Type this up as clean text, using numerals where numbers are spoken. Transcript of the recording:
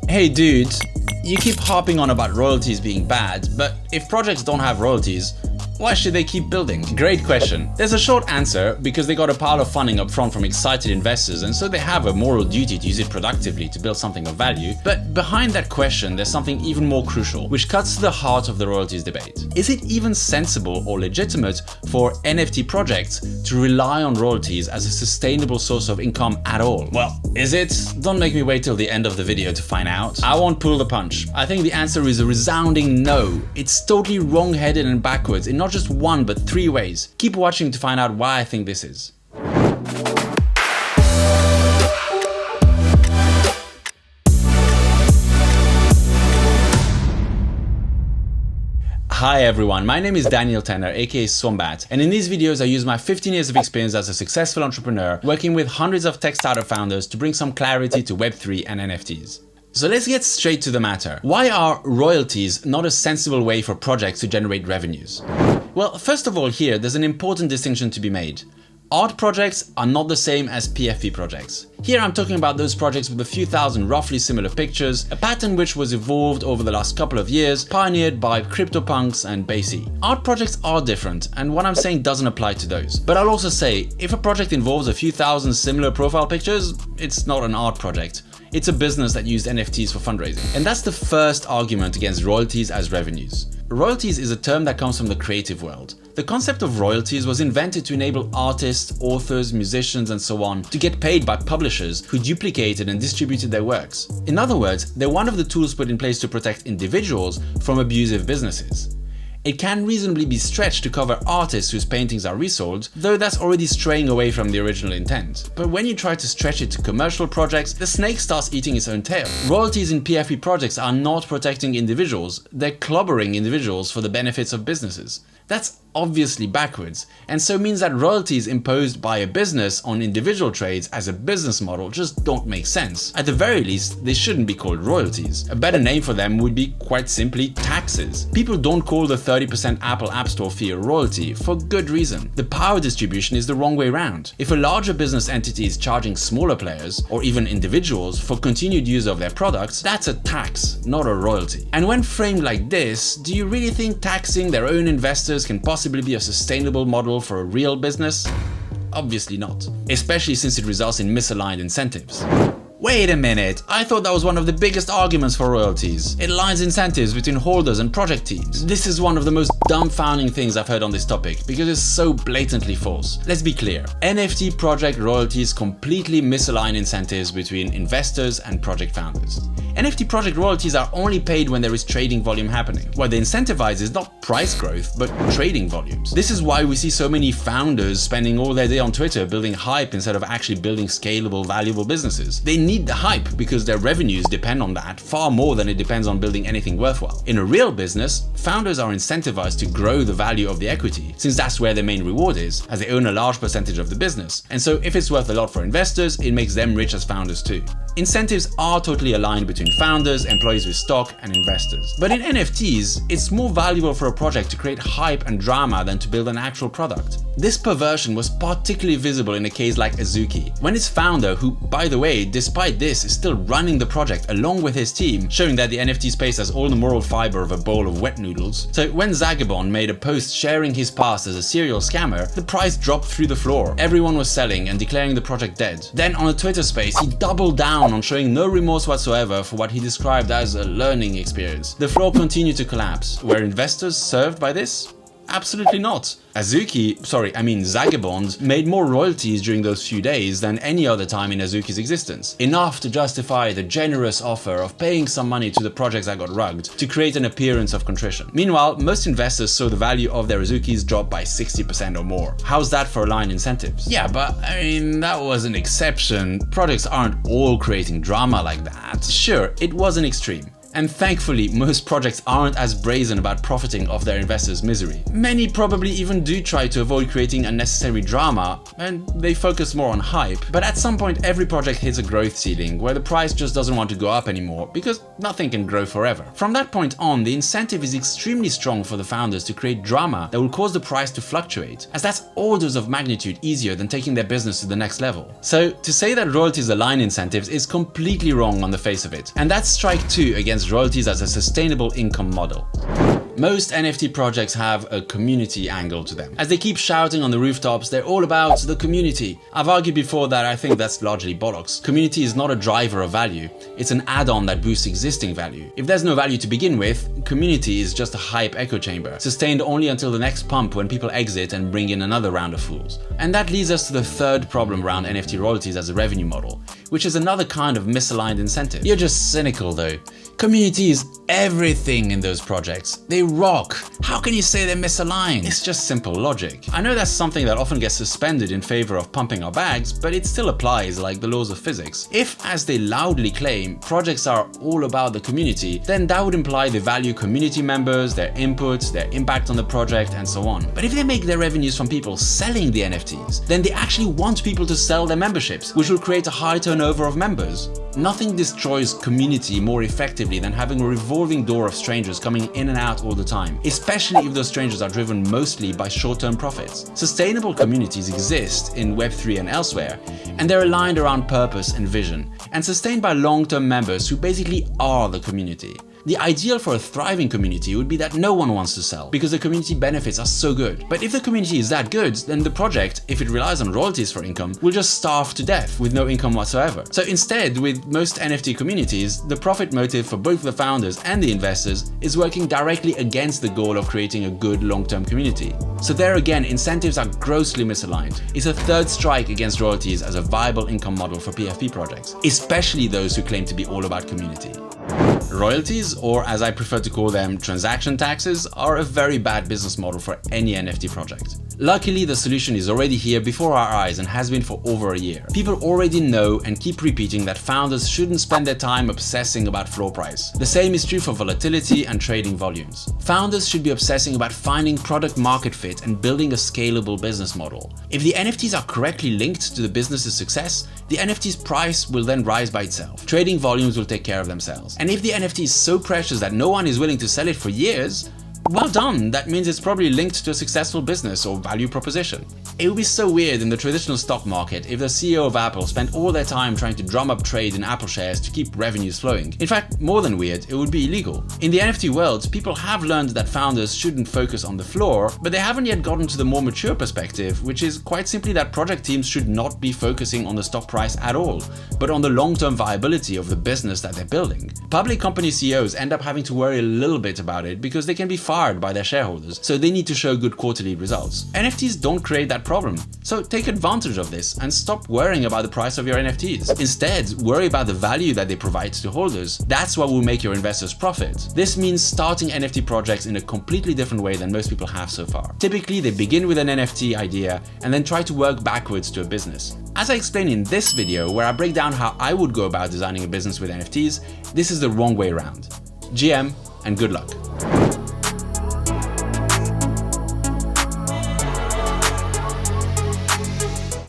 Hey dude, you keep harping on about royalties being bad, but if projects don't have royalties, why should they keep building? Great question. There's a short answer: because they got a pile of funding up front from excited investors, and so they have a moral duty to use it productively to build something of value. But behind that question, there's something even more crucial, which cuts to the heart of the royalties debate. Is it even sensible or legitimate for NFT projects to rely on royalties as a sustainable source of income at all? Well, is it? Don't make me wait till the end of the video to find out. I won't pull the punch. I think the answer is a resounding no. It's totally wrong-headed and backwards in not just one but three ways. Keep watching to find out why I think this is. Hi everyone, my name is Daniel Tanner, aka Swombat, and in these videos I use my 15 years of experience as a successful entrepreneur working with hundreds of tech startup founders to bring some clarity to Web3 and NFTs. So let's get straight to the matter. Why are royalties not a sensible way for projects to generate revenues? Well, first of all here, there's an important distinction to be made. Art projects are not the same as PFP projects. Here I'm talking about those projects with a few thousand roughly similar pictures, a pattern which was evolved over the last couple of years, pioneered by CryptoPunks and Basie. Art projects are different, and what I'm saying doesn't apply to those. But I'll also say, if a project involves a few thousand similar profile pictures, it's not an art project. It's a business that used NFTs for fundraising. And that's the first argument against royalties as revenues. Royalties is a term that comes from the creative world. The concept of royalties was invented to enable artists, authors, musicians, and so on to get paid by publishers who duplicated and distributed their works. In other words, they're one of the tools put in place to protect individuals from abusive businesses. It can reasonably be stretched to cover artists whose paintings are resold, though that's already straying away from the original intent. But when you try to stretch it to commercial projects, the snake starts eating its own tail. Royalties in PFP projects are not protecting individuals, they're clobbering individuals for the benefits of businesses. That's obviously backwards, and so means that royalties imposed by a business on individual trades as a business model just don't make sense. At the very least, they shouldn't be called royalties. A better name for them would be quite simply taxes. People don't call the 30% Apple App Store fee a royalty for good reason. The power distribution is the wrong way around. If a larger business entity is charging smaller players, or even individuals, for continued use of their products, that's a tax, not a royalty. And when framed like this, do you really think taxing their own investors can possibly be a sustainable model for a real business? Obviously not, especially since it results in misaligned incentives. Wait a minute, I thought that was one of the biggest arguments for royalties. It aligns incentives between holders and project teams. This is one of the most dumbfounding things I've heard on this topic because it's so blatantly false. Let's be clear, NFT project royalties completely misalign incentives between investors and project founders. NFT project royalties are only paid when there is trading volume happening. What they incentivize is not price growth, but trading volumes. This is why we see so many founders spending all their day on Twitter building hype instead of actually building scalable, valuable businesses. They need the hype because their revenues depend on that far more than it depends on building anything worthwhile. In a real business, founders are incentivized to grow the value of the equity, since that's where their main reward is, as they own a large percentage of the business. And so if it's worth a lot for investors, it makes them rich as founders too. Incentives are totally aligned between founders, employees with stock, and investors. But in NFTs, it's more valuable for a project to create hype and drama than to build an actual product. This perversion was particularly visible in a case like Azuki, when its founder, who, by the way, despite this, is still running the project along with his team, showing that the NFT space has all the moral fiber of a bowl of wet noodles. So when Zagabond made a post sharing his past as a serial scammer, the price dropped through the floor. Everyone was selling and declaring the project dead. Then on a Twitter space, he doubled down on showing no remorse whatsoever for what he described as a learning experience. The floor continued to collapse. Were investors served by this? Absolutely not. Zagabond made more royalties during those few days than any other time in Azuki's existence. Enough to justify the generous offer of paying some money to the projects that got rugged to create an appearance of contrition. Meanwhile, most investors saw the value of their Azukis drop by 60% or more. How's that for aligned incentives? Yeah, but that was an exception. Projects aren't all creating drama like that. Sure, it was an extreme. And thankfully, most projects aren't as brazen about profiting off their investors' misery. Many probably even do try to avoid creating unnecessary drama, and they focus more on hype. But at some point, every project hits a growth ceiling where the price just doesn't want to go up anymore because nothing can grow forever. From that point on, the incentive is extremely strong for the founders to create drama that will cause the price to fluctuate, as that's orders of magnitude easier than taking their business to the next level. So to say that royalties align incentives is completely wrong on the face of it, and that's strike two against royalties as a sustainable income model. Most NFT projects have a community angle to them. As they keep shouting on the rooftops, they're all about the community. I've argued before that I think that's largely bollocks. Community is not a driver of value, it's an add-on that boosts existing value. If there's no value to begin with, community is just a hype echo chamber, sustained only until the next pump when people exit and bring in another round of fools. And that leads us to the third problem around NFT royalties as a revenue model, which is another kind of misaligned incentive. You're just cynical though. Community is everything in those projects. They rock. How can you say they're misaligned? It's just simple logic. I know that's something that often gets suspended in favor of pumping our bags, but it still applies like the laws of physics. If, as they loudly claim, projects are all about the community, then that would imply they value community members, their input, their impact on the project, and so on. But if they make their revenues from people selling the NFTs, then they actually want people to sell their memberships, which will create a high turnover of members. Nothing destroys community more effectively than having a revolving door of strangers coming in and out all the time, especially if those strangers are driven mostly by short-term profits. Sustainable communities exist in Web3 and elsewhere, and they're aligned around purpose and vision, and sustained by long-term members who basically are the community. The ideal for a thriving community would be that no one wants to sell, because the community benefits are so good. But if the community is that good, then the project, if it relies on royalties for income, will just starve to death with no income whatsoever. So instead, with most NFT communities, the profit motive for both the founders and the investors is working directly against the goal of creating a good long-term community. So there again, incentives are grossly misaligned. It's a third strike against royalties as a viable income model for PFP projects, especially those who claim to be all about community. Royalties, or as I prefer to call them, transaction taxes, are a very bad business model for any NFT project. Luckily, the solution is already here before our eyes and has been for over a year. People already know and keep repeating that founders shouldn't spend their time obsessing about floor price. The same is true for volatility and trading volumes. Founders should be obsessing about finding product market fit and building a scalable business model. If the NFTs are correctly linked to the business's success, the NFT's price will then rise by itself. Trading volumes will take care of themselves. And if the NFT is so precious that no one is willing to sell it for years, well done, that means it's probably linked to a successful business or value proposition. It would be so weird in the traditional stock market if the CEO of Apple spent all their time trying to drum up trade in Apple shares to keep revenues flowing. In fact, more than weird, it would be illegal. In the NFT world, people have learned that founders shouldn't focus on the floor, but they haven't yet gotten to the more mature perspective, which is quite simply that project teams should not be focusing on the stock price at all, but on the long-term viability of the business that they're building. Public company CEOs end up having to worry a little bit about it because they can be fired by their shareholders, so they need to show good quarterly results. NFTs don't create that problem, so take advantage of this and stop worrying about the price of your NFTs. Instead, worry about the value that they provide to holders. That's what will make your investors profit. This means starting NFT projects in a completely different way than most people have so far. Typically, they begin with an NFT idea and then try to work backwards to a business. As I explain in this video, where I break down how I would go about designing a business with NFTs, this is the wrong way around. GM, and good luck.